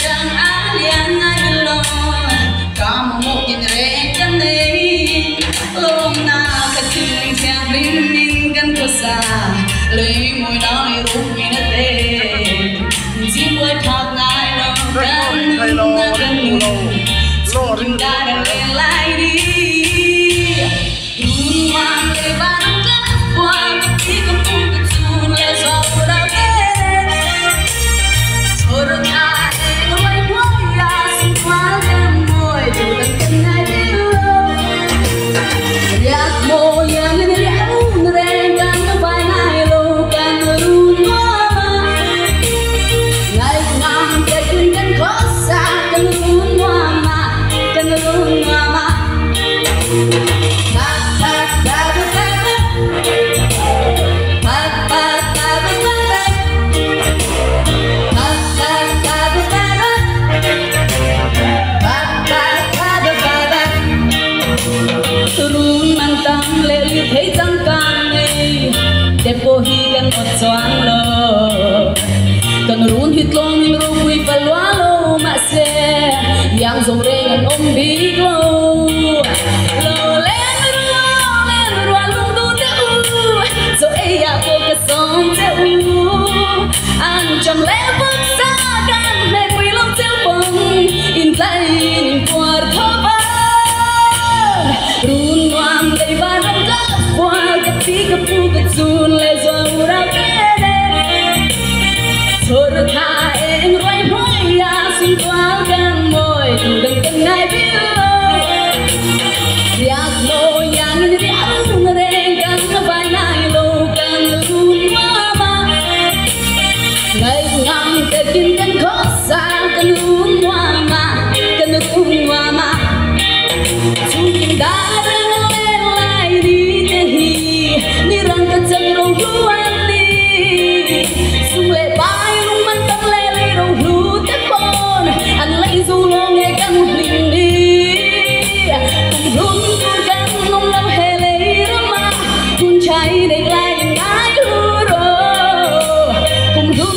chẳng á liền ngay lo cả một nhìn rẻ chân đi lông na cái chuyện chẳng linh minh gần có xa lấy môi nói rút mi nó tê chỉ môi thọt ngài lo gần na gần chúng ta đang lên lại đi luôn mang để bán gác qua khi không cùng cái chun là gió đau đớn rồi ta em quay ra xin qua em môi dù đang cần ai biết yak mo yang ni liau nere kan bai nai lo kan run mama ngai ngam ke kun kan khosa kan run mama run mantang le li thấy răng càng này đẹp cô hi gan một xoang lo cần run hít lông in rung quy phải loa lo mà xe yang dòng re gan ôm bi lo lo lên rua lung du te so ai ya cô cái song te anh chăm lẽ bước xa gan mẹ quy long treo bông in tay in qua thơ run ngoan đầy ba năm gấp qua cái tí cái phu cái chun lệ rồi ra cái thôi tha em rồi môi ya xin qua gan môi dù đừng cần ai biết yak lo yang ni riang na re gan vai nai lo gan run mama ngày ngam cái kinh gan khó xa gan run mama chúng ta đang lên lại đi thế hi ni răng cái chân rong lu anh đi sung lệ bay lung man tăng lệ rong lu te bon anh lấy du lo nghe căn linh đi cùng run cùng căn nông lâm hè lệ rama cùng trái để lại ngái hư rồi cùng run